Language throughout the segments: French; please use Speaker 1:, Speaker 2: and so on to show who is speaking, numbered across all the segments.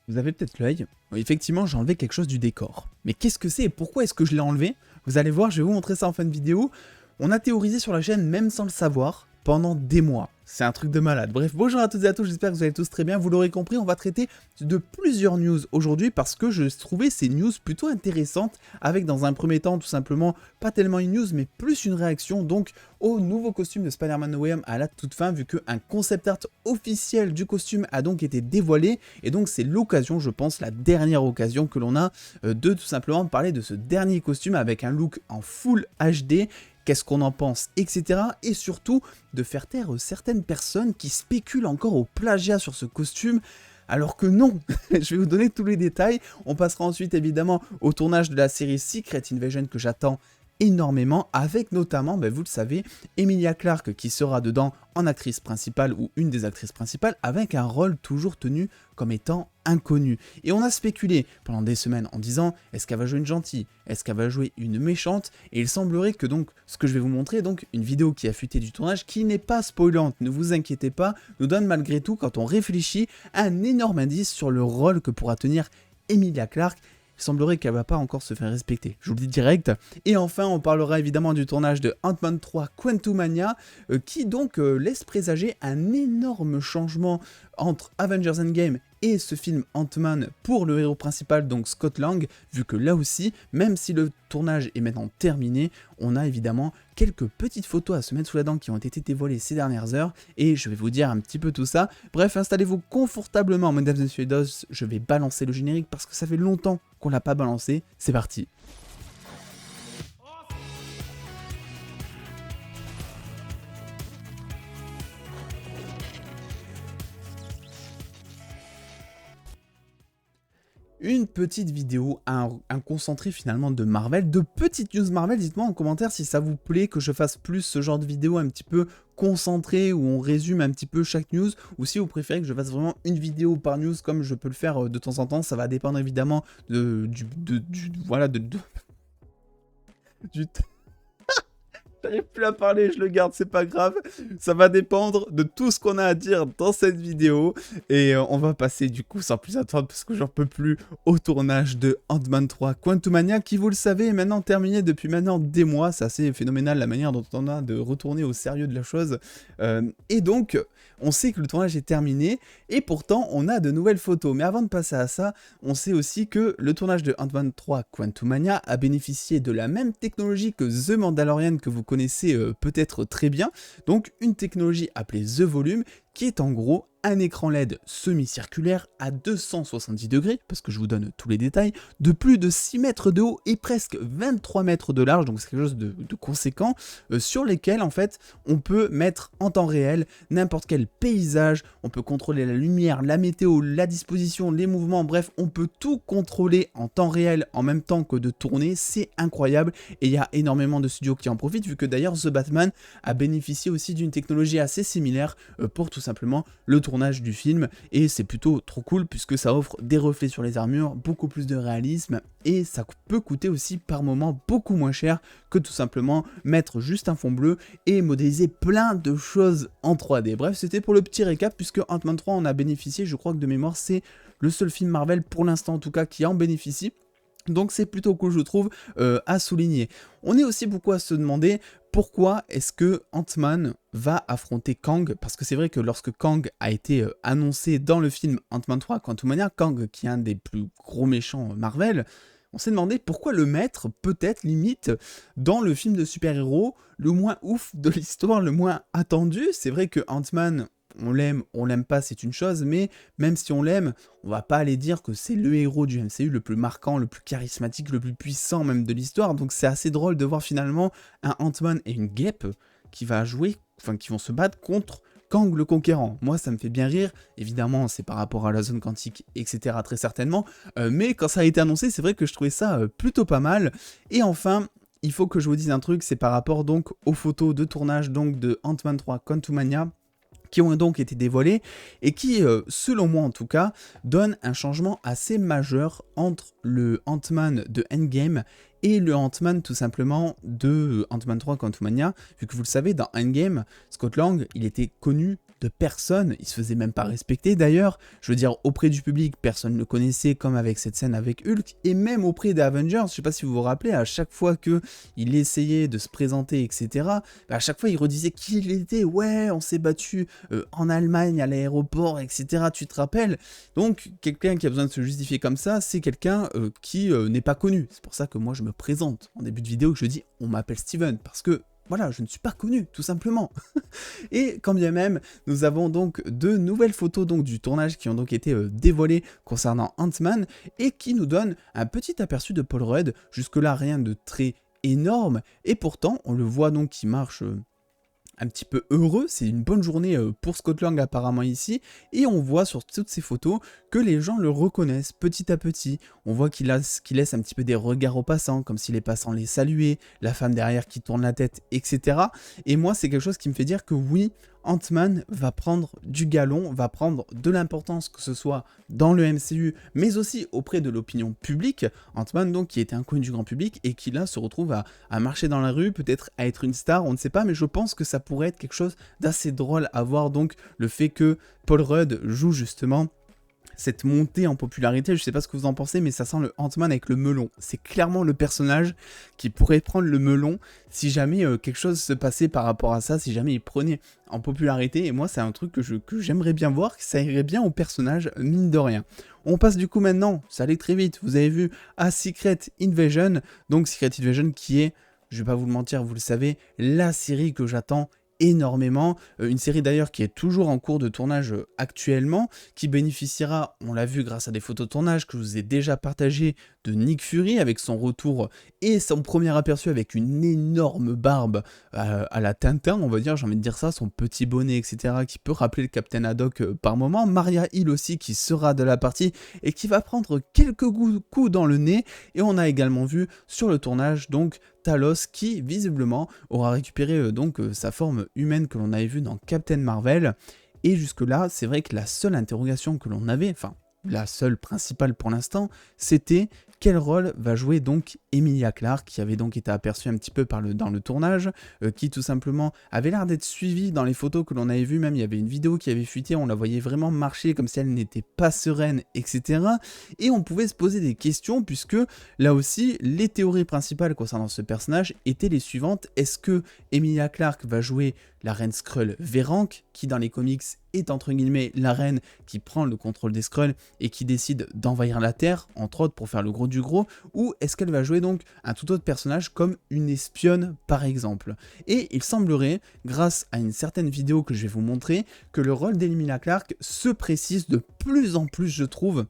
Speaker 1: Vous avez peut-être l'œil. Oui, effectivement, j'ai enlevé quelque chose du décor. Mais qu'est-ce que c'est et pourquoi est-ce que je l'ai enlevé? Vous allez voir, je vais vous montrer ça en fin de vidéo. On a théorisé sur la chaîne, même sans le savoir, pendant des mois. C'est un truc de malade. Bref, bonjour à toutes et à tous, j'espère que vous allez tous très bien. Vous l'aurez compris, on va traiter de plusieurs news aujourd'hui parce que je trouvais ces news plutôt intéressantes, avec dans un premier temps tout simplement, pas tellement une news, mais plus une réaction donc au nouveau costume de Spider-Man No Way Home à la toute fin, vu qu'un concept art officiel du costume a donc été dévoilé. Et donc c'est l'occasion, je pense, la dernière occasion que l'on a de tout simplement parler de ce dernier costume avec un look en full HD. Qu'est-ce qu'on en pense, etc. Et surtout, de faire taire certaines personnes qui spéculent encore au plagiat sur ce costume, alors que non. Je vais vous donner tous les détails. On passera ensuite évidemment au tournage de la série Secret Invasion que j'attends énormément, avec notamment, vous le savez, Emilia Clarke qui sera dedans en actrice principale ou une des actrices principales, avec un rôle toujours tenu comme étant inconnu. Et on a spéculé pendant des semaines en disant, est-ce qu'elle va jouer une gentille? Est-ce qu'elle va jouer une méchante? Et il semblerait que donc, ce que je vais vous montrer, donc une vidéo qui a fuité du tournage, qui n'est pas spoilante, ne vous inquiétez pas, nous donne malgré tout, quand on réfléchit, un énorme indice sur le rôle que pourra tenir Emilia Clarke. Il semblerait qu'elle va pas encore se faire respecter, je vous le dis direct. Et enfin, on parlera évidemment du tournage de Ant-Man 3 Quantumania, qui donc laisse présager un énorme changement entre Avengers Endgame et ce film Ant-Man pour le héros principal, donc Scott Lang, vu que là aussi, même si le tournage est maintenant terminé, on a évidemment quelques petites photos à se mettre sous la dent qui ont été dévoilées ces dernières heures, et je vais vous dire un petit peu tout ça. Bref, installez-vous confortablement, mesdames et messieurs, je vais balancer le générique parce que ça fait longtemps qu'on l'a pas balancé, c'est parti. Une petite vidéo, un concentré finalement de Marvel, de petites news Marvel. Dites-moi en commentaire si ça vous plaît que je fasse plus ce genre de vidéo un petit peu concentré où on résume un petit peu chaque news, ou si vous préférez que je fasse vraiment une vidéo par news comme je peux le faire de temps en temps. Ça va dépendre évidemment du J'arrive plus à parler, je le garde, c'est pas grave. Ça va dépendre de tout ce qu'on a à dire dans cette vidéo. Et on va passer du coup sans plus attendre, parce que j'en peux plus, au tournage de Ant-Man 3 Quantumania, qui vous le savez est maintenant terminé depuis maintenant des mois. C'est assez phénoménal la manière dont on a de retourner au sérieux de la chose. Et donc, on sait que le tournage est terminé, et pourtant on a de nouvelles photos. Mais avant de passer à ça, on sait aussi que le tournage de Ant-Man 3 Quantumania a bénéficié de la même technologie que The Mandalorian, que vous connaissez peut-être très bien, donc une technologie appelée The Volume, qui est en gros un écran LED semi-circulaire à 270 degrés, parce que je vous donne tous les détails, de plus de 6 mètres de haut et presque 23 mètres de large, donc c'est quelque chose de conséquent, sur lesquels en fait on peut mettre en temps réel n'importe quel paysage, on peut contrôler la lumière, la météo, la disposition, les mouvements, bref, on peut tout contrôler en temps réel en même temps que de tourner. C'est incroyable, et il y a énormément de studios qui en profitent, vu que d'ailleurs The Batman a bénéficié aussi d'une technologie assez similaire pour tout simplement le tournage du film, et c'est plutôt trop cool puisque ça offre des reflets sur les armures, beaucoup plus de réalisme, et ça peut coûter aussi par moment beaucoup moins cher que tout simplement mettre juste un fond bleu et modéliser plein de choses en 3D. Bref, c'était pour le petit récap, puisque Ant-Man 3 en a bénéficié, je crois que de mémoire c'est le seul film Marvel pour l'instant en tout cas qui en bénéficie. Donc c'est plutôt cool, je trouve, à souligner. On est aussi beaucoup à se demander pourquoi est-ce que Ant-Man va affronter Kang, parce que c'est vrai que lorsque Kang a été annoncé dans le film Ant-Man 3 Quantumania, Kang qui est un des plus gros méchants Marvel, on s'est demandé pourquoi le mettre peut-être limite dans le film de super-héros le moins ouf de l'histoire, le moins attendu. C'est vrai que Ant-Man, on l'aime pas, c'est une chose, mais même si on l'aime, on va pas aller dire que c'est le héros du MCU le plus marquant, le plus charismatique, le plus puissant même de l'histoire. Donc c'est assez drôle de voir finalement un Ant-Man et une guêpe qui vont se battre contre Kang le Conquérant. Moi ça me fait bien rire, évidemment c'est par rapport à la zone quantique, etc. très certainement, mais quand ça a été annoncé, c'est vrai que je trouvais ça plutôt pas mal. Et enfin, il faut que je vous dise un truc, c'est par rapport donc aux photos de tournage donc de Ant-Man 3 Quantumania, qui ont donc été dévoilés et qui, selon moi en tout cas, donnent un changement assez majeur entre le Ant-Man de Endgame et le Ant-Man tout simplement de Ant-Man 3 Quantumania, vu que vous le savez, dans Endgame, Scott Lang, il était connu de personne, il se faisait même pas respecter d'ailleurs, je veux dire auprès du public, personne ne le connaissait comme avec cette scène avec Hulk, et même auprès des Avengers, je sais pas si vous vous rappelez, à chaque fois que il essayait de se présenter, etc., à chaque fois il redisait qui il était, ouais, on s'est battu en Allemagne à l'aéroport, etc., tu te rappelles? Donc quelqu'un qui a besoin de se justifier comme ça, c'est quelqu'un qui n'est pas connu, c'est pour ça que moi je me présente en début de vidéo, que je dis on m'appelle Steven, parce que voilà, je ne suis pas connu, tout simplement. Et quand bien même, nous avons donc de nouvelles photos donc, du tournage qui ont donc été dévoilées concernant Ant-Man et qui nous donnent un petit aperçu de Paul Rudd. Jusque-là, rien de très énorme. Et pourtant, on le voit donc qui marche un petit peu heureux, c'est une bonne journée pour Scott Lang apparemment ici, et on voit sur toutes ces photos que les gens le reconnaissent petit à petit, on voit qu'il laisse un petit peu des regards aux passants, comme si les passants les saluaient, la femme derrière qui tourne la tête, etc. Et moi c'est quelque chose qui me fait dire que oui, Ant-Man va prendre du galon, va prendre de l'importance, que ce soit dans le MCU, mais aussi auprès de l'opinion publique. Ant-Man donc qui était inconnu du grand public et qui là se retrouve à marcher dans la rue, peut-être à être une star, on ne sait pas, mais je pense que ça pourrait être quelque chose d'assez drôle à voir, donc le fait que Paul Rudd joue justement cette montée en popularité, je sais pas ce que vous en pensez, mais ça sent le Ant-Man avec le melon. C'est clairement le personnage qui pourrait prendre le melon si jamais quelque chose se passait par rapport à ça, si jamais il prenait en popularité. Et moi, c'est un truc que j'aimerais bien voir, que ça irait bien au personnage, mine de rien. On passe du coup maintenant, ça allait très vite, vous avez vu, à Secret Invasion. Donc Secret Invasion qui est, je vais pas vous le mentir, vous le savez, la série que j'attends énormément, une série d'ailleurs qui est toujours en cours de tournage actuellement, qui bénéficiera, on l'a vu grâce à des photos de tournage que je vous ai déjà partagées, de Nick Fury avec son retour et son premier aperçu avec une énorme barbe à la Tintin, on va dire, j'ai envie de dire ça, son petit bonnet, etc., qui peut rappeler le Captain Haddock par moment. Maria Hill aussi qui sera de la partie et qui va prendre quelques coups dans le nez, et on a également vu sur le tournage donc Talos qui visiblement aura récupéré sa forme humaine que l'on avait vue dans Captain Marvel. Et jusque là c'est vrai que la seule interrogation que l'on avait, enfin la seule principale pour l'instant, c'était quel rôle va jouer donc Emilia Clarke, qui avait donc été aperçue un petit peu dans le tournage, qui tout simplement avait l'air d'être suivie dans les photos que l'on avait vues, même il y avait une vidéo qui avait fuité, on la voyait vraiment marcher comme si elle n'était pas sereine, etc. Et on pouvait se poser des questions, puisque là aussi, les théories principales concernant ce personnage étaient les suivantes. Est-ce que Emilia Clarke va jouer la reine Skrull Véranque, qui dans les comics est entre guillemets la reine qui prend le contrôle des Skrulls et qui décide d'envahir la Terre, entre autres pour faire le gros du gros, ou est-ce qu'elle va jouer donc un tout autre personnage comme une espionne par exemple? Et il semblerait, grâce à une certaine vidéo que je vais vous montrer, que le rôle d'Emilia Clarke se précise de plus en plus, je trouve,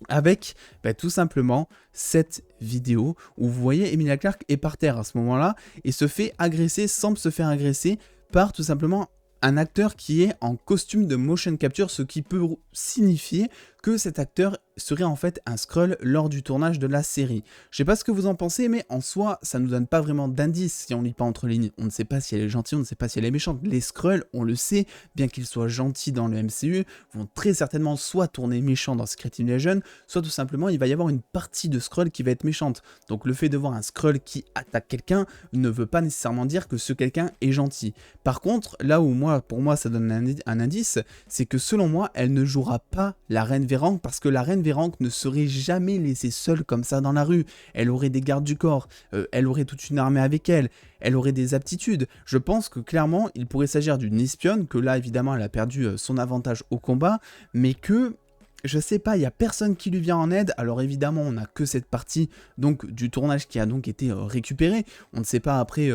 Speaker 1: avec tout simplement cette vidéo où vous voyez Emilia Clarke est par terre à ce moment-là et se fait agresser, semble se faire agresser par tout simplement un acteur qui est en costume de motion capture, ce qui peut signifier que cet acteur serait en fait un Skrull lors du tournage de la série. Je sais pas ce que vous en pensez, mais en soi, ça nous donne pas vraiment d'indice si on lit pas entre lignes. On ne sait pas si elle est gentille, on ne sait pas si elle est méchante. Les Skrulls, on le sait, bien qu'ils soient gentils dans le MCU, vont très certainement soit tourner méchant dans Secret Invasion, soit tout simplement il va y avoir une partie de Skrull qui va être méchante. Donc le fait de voir un Skrull qui attaque quelqu'un ne veut pas nécessairement dire que ce quelqu'un est gentil. Par contre, là où pour moi ça donne un indice, c'est que selon moi, elle ne jouera pas la reine Véranque, parce que la reine Véranque ne serait jamais laissée seule comme ça dans la rue. Elle aurait des gardes du corps, elle aurait toute une armée avec elle, elle aurait des aptitudes. Je pense que clairement, il pourrait s'agir d'une espionne, que là évidemment elle a perdu son avantage au combat, mais que je sais pas, il y a personne qui lui vient en aide. Alors évidemment, on n'a que cette partie donc du tournage qui a donc été récupérée. On ne sait pas après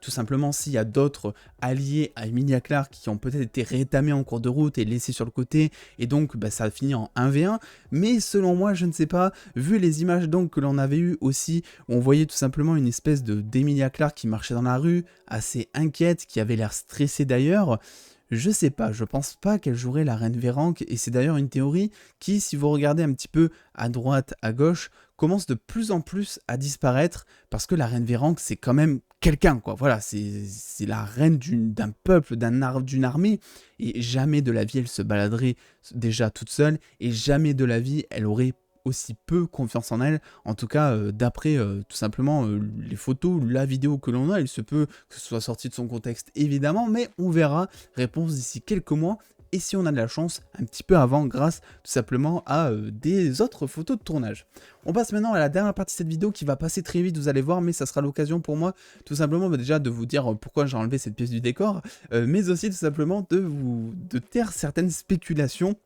Speaker 1: tout simplement s'il y a d'autres alliés à Emilia Clarke qui ont peut-être été rétamés en cours de route et laissés sur le côté, et donc ça a fini en 1v1, mais selon moi, je ne sais pas, vu les images donc que l'on avait eues aussi, où on voyait tout simplement une espèce d'Emilia Clarke qui marchait dans la rue, assez inquiète, qui avait l'air stressée d'ailleurs. Je sais pas, je pense pas qu'elle jouerait la reine Véranque, et c'est d'ailleurs une théorie qui, si vous regardez un petit peu à droite, à gauche, commence de plus en plus à disparaître, parce que la reine Véranque, c'est quand même quelqu'un, quoi. Voilà, c'est la reine d'un peuple, d'une armée, et jamais de la vie elle se baladerait déjà toute seule, et jamais de la vie elle aurait aussi peu confiance en elle, en tout cas d'après tout simplement les photos, la vidéo que l'on a, il se peut que ce soit sorti de son contexte évidemment, mais on verra, réponse d'ici quelques mois, et si on a de la chance, un petit peu avant, grâce tout simplement à des autres photos de tournage. On passe maintenant à la dernière partie de cette vidéo qui va passer très vite, vous allez voir, mais ça sera l'occasion pour moi tout simplement déjà de vous dire pourquoi j'ai enlevé cette pièce du décor, mais aussi tout simplement de taire certaines spéculations.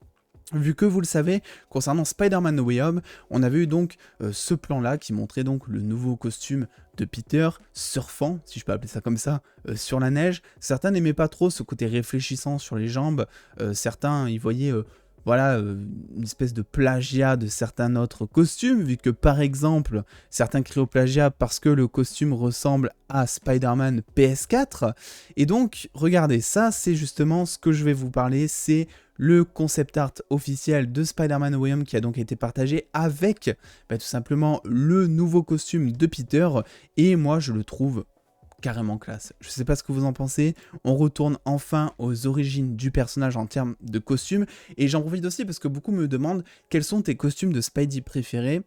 Speaker 1: Vu que vous le savez, concernant Spider-Man No Way Home, on avait eu donc ce plan-là qui montrait donc le nouveau costume de Peter surfant, si je peux appeler ça comme ça, sur la neige. Certains n'aimaient pas trop ce côté réfléchissant sur les jambes, certains y voyaient voilà, une espèce de plagiat de certains autres costumes, vu que par exemple, certains crient au plagiat parce que le costume ressemble à Spider-Man PS4. Et donc, regardez, ça c'est justement ce que je vais vous parler, c'est le concept art officiel de Spider-Man No Way Home qui a donc été partagé avec tout simplement le nouveau costume de Peter, et moi je le trouve carrément classe. Je sais pas ce que vous en pensez, on retourne enfin aux origines du personnage en termes de costumes, et j'en profite aussi parce que beaucoup me demandent quels sont tes costumes de Spidey préférés.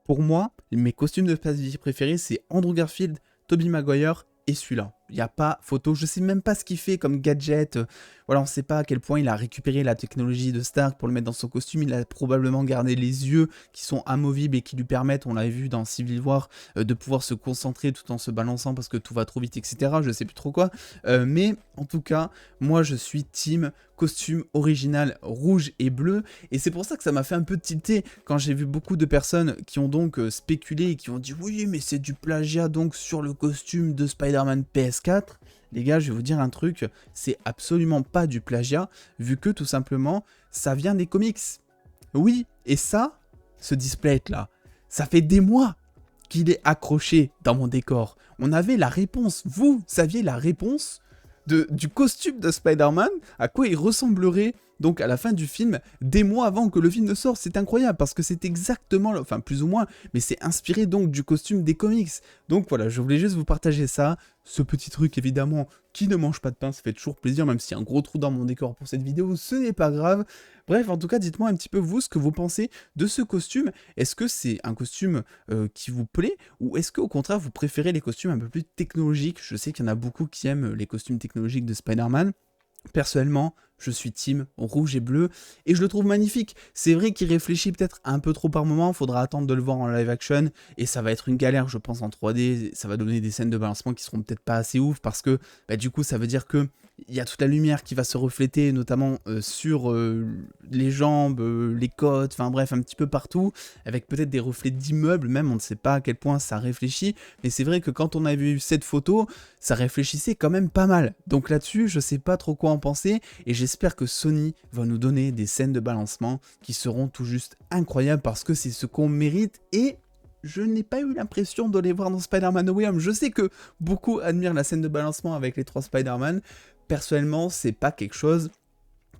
Speaker 1: Pour moi, mes costumes de Spidey préférés, c'est Andrew Garfield, Tobey Maguire et celui-là. Il n'y a pas photo, je sais même pas ce qu'il fait comme gadget, voilà, on ne sait pas à quel point il a récupéré la technologie de Stark pour le mettre dans son costume, il a probablement gardé les yeux qui sont amovibles et qui lui permettent, on l'avait vu dans Civil War, de pouvoir se concentrer tout en se balançant parce que tout va trop vite, etc. Je sais plus trop quoi, mais en tout cas, moi je suis team costume original rouge et bleu, et c'est pour ça que ça m'a fait un peu tilter quand j'ai vu beaucoup de personnes qui ont donc spéculé et qui ont dit oui mais c'est du plagiat donc sur le costume de Spider-Man PS4. Les gars, je vais vous dire un truc, c'est absolument pas du plagiat, vu que tout simplement, ça vient des comics. Oui, et ça, ce display là, ça fait des mois qu'il est accroché dans mon décor. On avait la réponse, vous saviez la réponse du costume de Spider-Man, à quoi il ressemblerait donc à la fin du film, des mois avant que le film ne sorte. C'est incroyable parce que c'est exactement, enfin plus ou moins, mais c'est inspiré donc du costume des comics. Donc voilà, je voulais juste vous partager ça, ce petit truc évidemment qui ne mange pas de pain, ça fait toujours plaisir, même s'il y a un gros trou dans mon décor pour cette vidéo, ce n'est pas grave. Bref, en tout cas, dites-moi un petit peu vous ce que vous pensez de ce costume. Est-ce que c'est un costume qui vous plaît, ou est-ce qu'au contraire vous préférez les costumes un peu plus technologiques? Je sais qu'il y en a beaucoup qui aiment les costumes technologiques de Spider-Man. Personnellement, je suis team rouge et bleu, et je le trouve magnifique. C'est vrai qu'il réfléchit peut-être un peu trop par moment, faudra attendre de le voir en live action, et ça va être une galère je pense en 3D, ça va donner des scènes de balancement qui seront peut-être pas assez ouf, parce que du coup ça veut dire que il y a toute la lumière qui va se refléter, notamment sur les jambes, les côtes, enfin bref, un petit peu partout, avec peut-être des reflets d'immeubles, même, on ne sait pas à quel point ça réfléchit, mais c'est vrai que quand on avait vu cette photo, ça réfléchissait quand même pas mal. Donc là-dessus, je sais pas trop quoi en penser, et j'espère que Sony va nous donner des scènes de balancement qui seront tout juste incroyables, parce que c'est ce qu'on mérite, et je n'ai pas eu l'impression de les voir dans Spider-Man No Way Home. Je sais que beaucoup admirent la scène de balancement avec les 3 Spider-Man. Personnellement, c'est pas quelque chose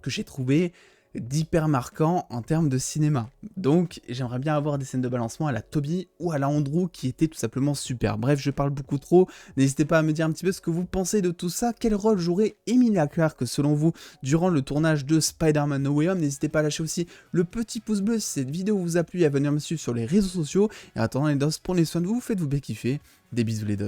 Speaker 1: que j'ai trouvé d'hyper marquant en termes de cinéma. Donc j'aimerais bien avoir des scènes de balancement à la Tobey ou à la Andrew qui étaient tout simplement super. Bref, je parle beaucoup trop, n'hésitez pas à me dire un petit peu ce que vous pensez de tout ça, quel rôle jouerait Emilia Clarke selon vous durant le tournage de Spider-Man No Way Home. N'hésitez pas à lâcher aussi le petit pouce bleu si cette vidéo vous a plu et à venir me suivre sur les réseaux sociaux. Et en attendant les dos, prenez soin de vous, faites-vous bien kiffer, des bisous les dos.